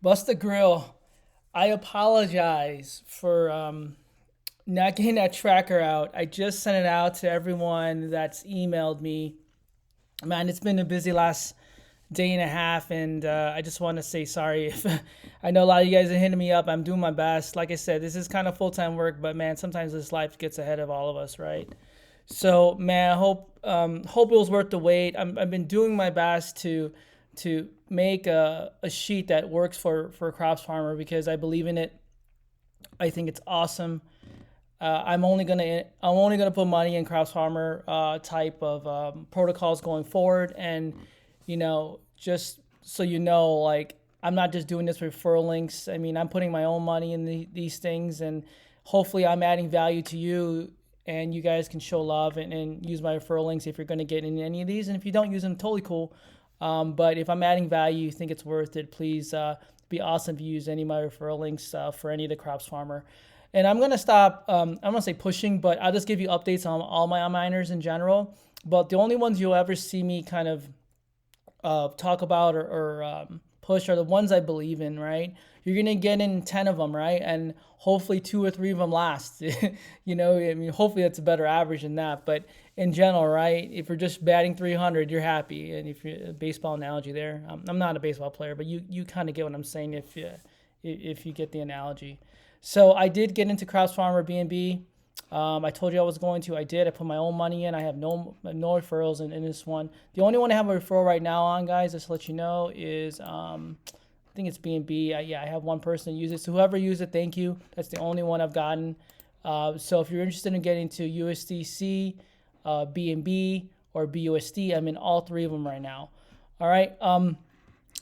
Busta-Grill, I apologize for not getting that tracker out. I just sent it out to everyone that's emailed me. Man, it's been a busy last day and a half, and I just want to say sorry if I know a lot of you guys are hitting me up. I'm doing my best. Like I said, this is kind of full-time work, but man, sometimes this life gets ahead of all of us, right? So man, I hope it was worth the wait. I've been doing my best to make a sheet that works for Crops Farmer because I believe in it. I think it's awesome. I'm only gonna put money in Crops Farmer type of protocols going forward, and just so you know, like I'm not just doing this for referral links. I mean, I'm putting my own money in these things, and hopefully, I'm adding value to you, and you guys can show love and use my referral links if you're going to get in any of these. And if you don't use them, totally cool. But if I'm adding value, you think it's worth it, please be awesome if you use any of my referral links for any of the Crops Farmer. And I'm going to stop, I'm going to say pushing, but I'll just give you updates on all my miners in general. But the only ones you'll ever see me kind of talk about or push are the ones I believe in, right? You're going to get in 10 of them, right? And hopefully 2 or 3 of them last. I mean, hopefully that's a better average than that. But in general, right, if you're just batting 300, you're happy. And if you're a baseball analogy there, I'm not a baseball player, but you kind of get what I'm saying if you get the analogy. So I did get into Crops Farmer BNB. I told you I was going to. I did. I put my own money in. I have no referrals in this one. The only one I have a referral right now on, guys, just to let you know, is I think it's BNB. Yeah, I have one person use it. So whoever used it, thank you. That's the only one I've gotten. So if you're interested in getting to USDC, BNB, or BUSD, I'm in all 3 of them right now. All right.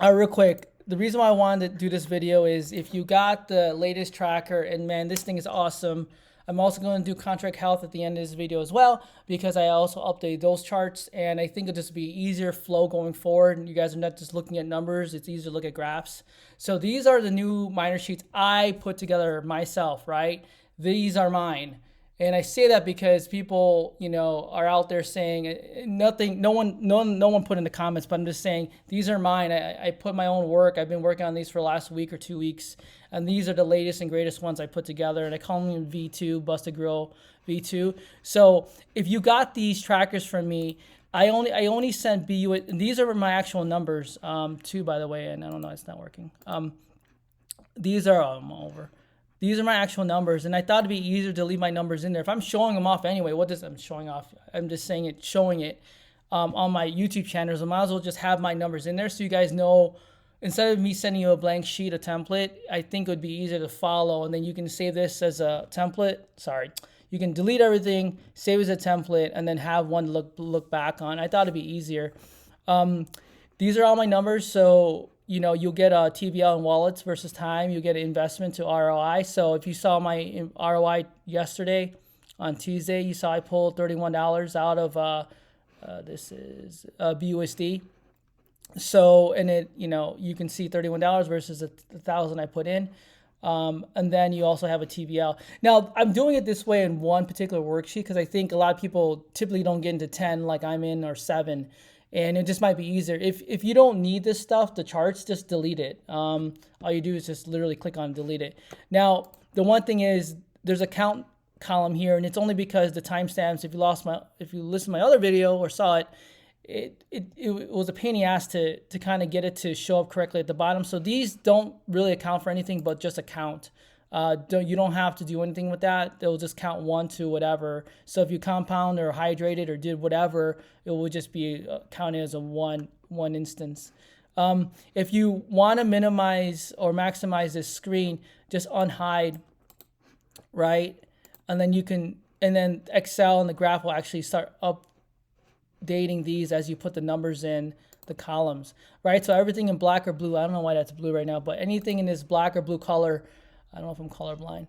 Real quick. The reason why I wanted to do this video is if you got the latest tracker, and man, this thing is awesome. I'm also going to do contract health at the end of this video as well because I also update those charts, and I think it'll just be easier flow going forward. You guys are not just looking at numbers, it's easier to look at graphs. So these are the new miner sheets I put together myself, right? These are mine. And I say that because people, are out there saying nothing. No one put in the comments, but I'm just saying these are mine. I put my own work. I've been working on these for the last week or 2 weeks, and these are the latest and greatest ones I put together. And I call them V2, Busta-Grill V2. So if you got these trackers from me, I only sent BU. And these are my actual numbers too, by the way. And I don't know, it's not working. These are over. These are my actual numbers, and I thought it'd be easier to leave my numbers in there. If I'm showing them off anyway, I'm showing off? I'm just saying it, showing it on my YouTube channels. I might as well just have my numbers in there so you guys know. Instead of me sending you a blank sheet, a template, I think it would be easier to follow, and then you can save this as a template. Sorry. You can delete everything, save as a template, and then have one to look back on. I thought it'd be easier. These are all my numbers, so you'll get a TVL in wallets versus time. You get an investment to ROI. So if you saw my ROI yesterday on Tuesday, you saw I pulled $31 out of this is BUSD. So and it you can see $31 versus the 1,000 I put in. And then you also have a TVL. Now, I'm doing it this way in one particular worksheet because I think a lot of people typically don't get into 10 like I'm in, or 7. And it just might be easier. If you don't need this stuff, the charts, just delete it. All you do is just literally click on delete it. Now, the one thing is there's a count column here, and it's only because the timestamps, if you listen to my other video or saw it, it was a pain in the ass to kind of get it to show up correctly at the bottom. So these don't really account for anything but just a count. You don't have to do anything with that. They'll just count 1 to whatever. So if you compound or hydrated or did whatever, it will just be counted as a one instance. If you want to minimize or maximize this screen, just unhide, right? And then Excel and the graph will actually start updating these as you put the numbers in the columns, right? So everything in black or blue, I don't know why that's blue right now, but anything in this black or blue color, I don't know if I'm colorblind,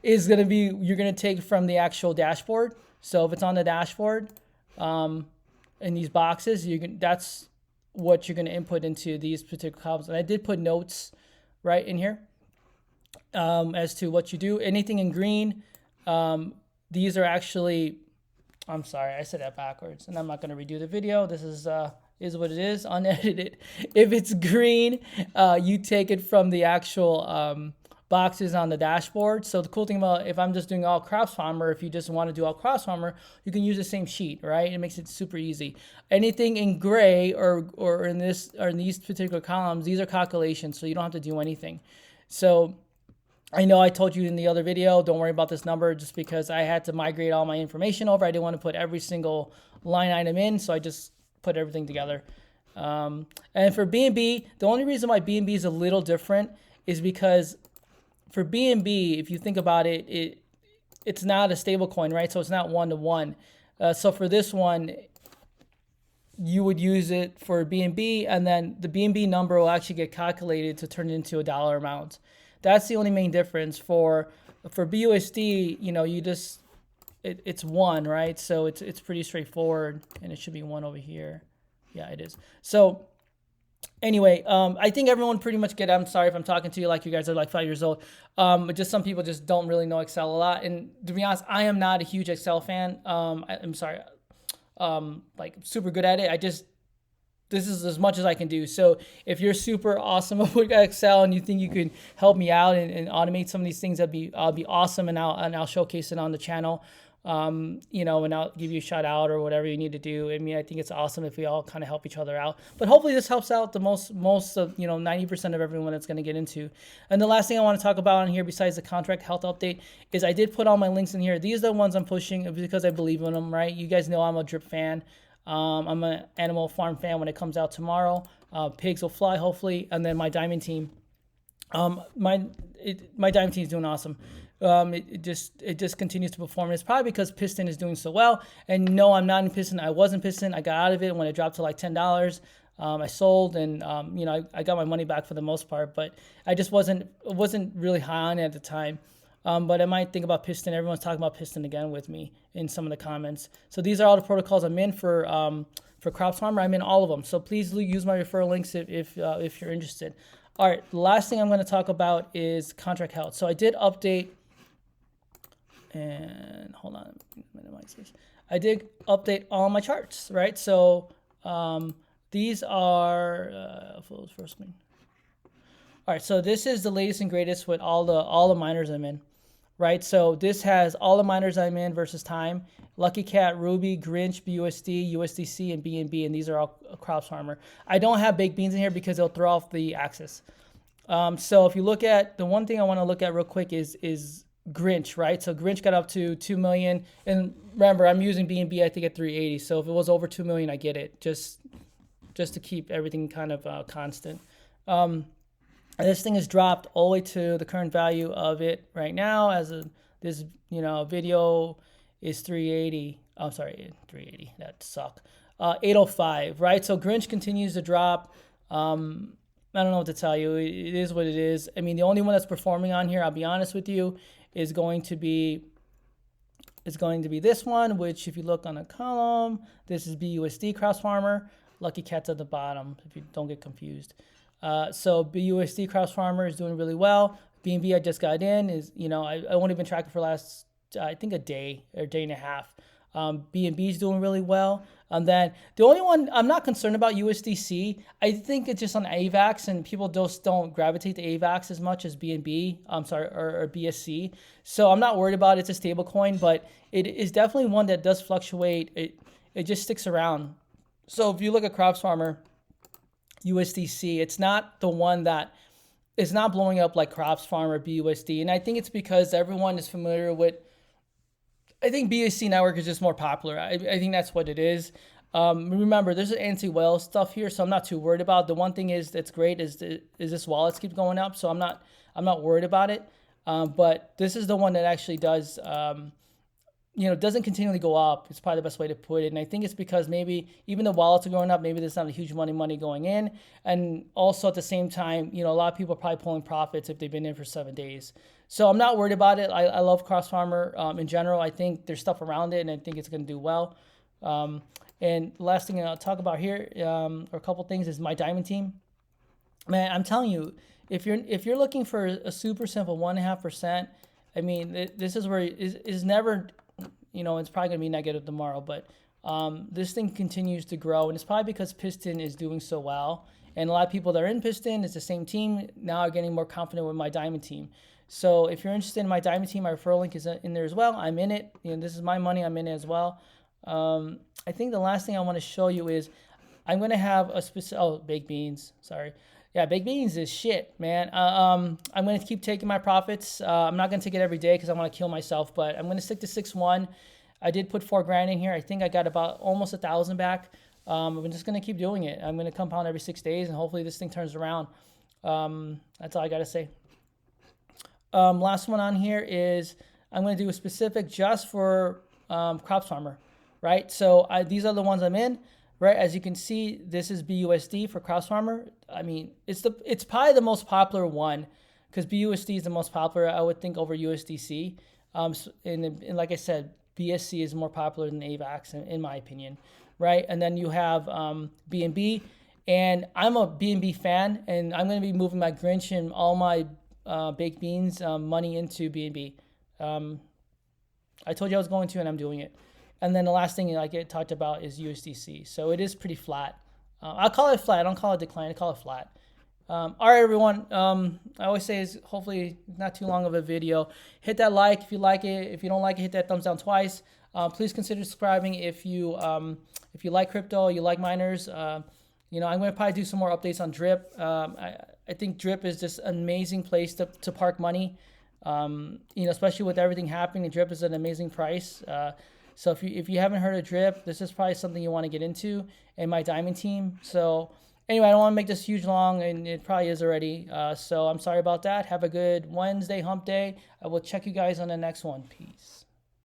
is going to be, you're going to take from the actual dashboard. So if it's on the dashboard in these boxes, that's what you're going to input into these particular columns. And I did put notes right in here as to what you do. Anything in green, these are actually, I'm sorry, I said that backwards, and I'm not going to redo the video. This is is what it is, unedited. If it's green, you take it from the actual boxes on the dashboard. So the cool thing about if I'm just doing all Crops Farmer, if you just want to do all Crops Farmer, you can use the same sheet, right? It makes it super easy. Anything in gray or in these particular columns, these are calculations, so you don't have to do anything. So I know I told you in the other video, don't worry about this number just because I had to migrate all my information over. I didn't want to put every single line item in, so I just put everything together. And for BNB, the only reason why BNB is a little different is because for BNB, if you think about it, it's not a stable coin, right? So it's not one-to-one. So for this one, you would use it for BNB, and then the BNB number will actually get calculated to turn it into a dollar amount. That's the only main difference. For BUSD, you know, you just it's one, right? So it's pretty straightforward, and it should be one over here. Yeah, it is. So anyway, I think everyone pretty much get it. I'm sorry if I'm talking to you like you guys are like 5 years old. But just some people just don't really know Excel a lot. And to be honest, I am not a huge Excel fan. I'm sorry, like super good at it. This is as much as I can do. So if you're super awesome with Excel and you think you can help me out and automate some of these things, I'll be awesome, and I'll showcase it on the channel. You know, and I'll give you a shout out or whatever you need to do. I mean, I think it's awesome if we all kind of help each other out. But hopefully this helps out the most of, you know, 90% of everyone that's going to get into. And the last thing I want to talk about on here, besides the contract health update, is I did put all my links in here. These are the ones I'm pushing because I believe in them, right? You guys know I'm a drip fan. I'm an Animal Farm fan when it comes out tomorrow. Pigs will fly, hopefully. And then my diamond team. My diamond team is doing awesome. It just continues to perform. It's probably because Piston is doing so well. And no, I'm not in Piston. I wasn't Piston. I got out of it when it dropped to like $10. I sold, and you know, I got my money back for the most part. But I just wasn't really high on it at the time. But I might think about Piston. Everyone's talking about Piston again with me in some of the comments. So these are all the protocols I'm in for Crops Farmer. I'm in all of them. So please use my referral links if you're interested. All right, the last thing I'm going to talk about is contract health. So I did update, and hold on, minimize this. I did update all my charts, right? So these are first one. All right, so this is the latest and greatest with all the miners I'm in, right? So this has all the miners I'm in versus time. Lucky Cat, Ruby, Grinch, BUSD, USDC, and BNB, and these are all Crops Farmer. I don't have baked beans in here because they'll throw off the axis. So if you look at, the one thing I want to look at real quick is Grinch, right? So Grinch got up to 2 million, and remember, I'm using BNB I think at 380. So if it was over 2 million, I get it, just to keep everything kind of constant. This thing is dropped all the way to the current value of it right now. This video is 380. I'm sorry, 380. That suck. 805, right? So Grinch continues to drop. I don't know what to tell you. It is what it is. I mean, the only one that's performing on here, I'll be honest with you, is going to be this one, which if you look on the column, this is BUSD Crops Farmer. Lucky Cat's at the bottom, if you don't get confused. So BUSD Crops Farmer is doing really well. BNB I just got in is, you know, I won't even track it for last, I think a day or day and a half. BNB is doing really well. And then the only one I'm not concerned about, USDC. I think it's just on AVAX, and people just don't gravitate to AVAX as much as BNB. Or BSC. So I'm not worried about it. It's a stable coin, but it is definitely one that does fluctuate. It just sticks around. So if you look at Crops Farmer, USDC, it's not the one that is not blowing up like Crops Farmer, BUSD. And I think it's because everyone is familiar with, I think BSC network is just more popular. I think that's what it is. Remember, there's an anti-whale stuff here, so I'm not too worried about it. The one thing is that's great is this wallets keep going up, so I'm not worried about it. But this is the one that actually does, doesn't continually go up. It's probably the best way to put it. And I think it's because maybe even the wallets are going up, maybe there's not a huge money going in. And also at the same time, a lot of people are probably pulling profits if they've been in for 7 days. So I'm not worried about it. I love Crops Farmer in general. I think there's stuff around it, and I think it's going to do well. And the last thing I'll talk about here, or a couple things, is my diamond team. Man, I'm telling you, if you're looking for a super simple 1.5%, I mean, this is where it's never, it's probably going to be negative tomorrow, but This thing continues to grow, and it's probably because Piston is doing so well. And a lot of people that are in Piston, it's the same team, now are getting more confident with my Diamond team. So if you're interested in my Diamond team, my referral link is in there as well. I'm in it. This is my money. I'm in it as well. I think the last thing I want to show you is I'm going to have a specific, baked beans, sorry. Yeah, baked beans is shit, man. I'm going to keep taking my profits. I'm not going to take it every day because I want to kill myself, but I'm going to stick to 6-1. I did put $4,000 in here. I think I got about almost 1,000 back. I'm just going to keep doing it. I'm going to compound every 6 days, and hopefully this thing turns around. That's all I got to say. Last one on here is I'm going to do a specific just for Crops Farmer, right? So these are the ones I'm in, right? As you can see, this is BUSD for Crops Farmer. I mean, it's probably the most popular one because BUSD is the most popular, I would think, over USDC. And like I said, BSC is more popular than AVAX in my opinion, right? And then you have BNB, and I'm a BNB fan, and I'm going to be moving my Grinch and all my baked beans money into BNB. I told you I was going to, and I'm doing it. And then the last thing I talked about is USDC. So it is pretty flat. I'll call it flat. I don't call it decline. I call it flat. All right, everyone. I always say is hopefully not too long of a video. Hit that like if you like it. If you don't like it, hit that thumbs down twice. Please consider subscribing if you like crypto, you like miners. I'm going to probably do some more updates on Drip. I think Drip is just an amazing place to park money. Especially with everything happening, Drip is an amazing price. So if you haven't heard of Drip, this is probably something you want to get into in my Diamond team. So anyway, I don't want to make this huge long, and it probably is already. So I'm sorry about that. Have a good Wednesday, hump day. I will check you guys on the next one. Peace.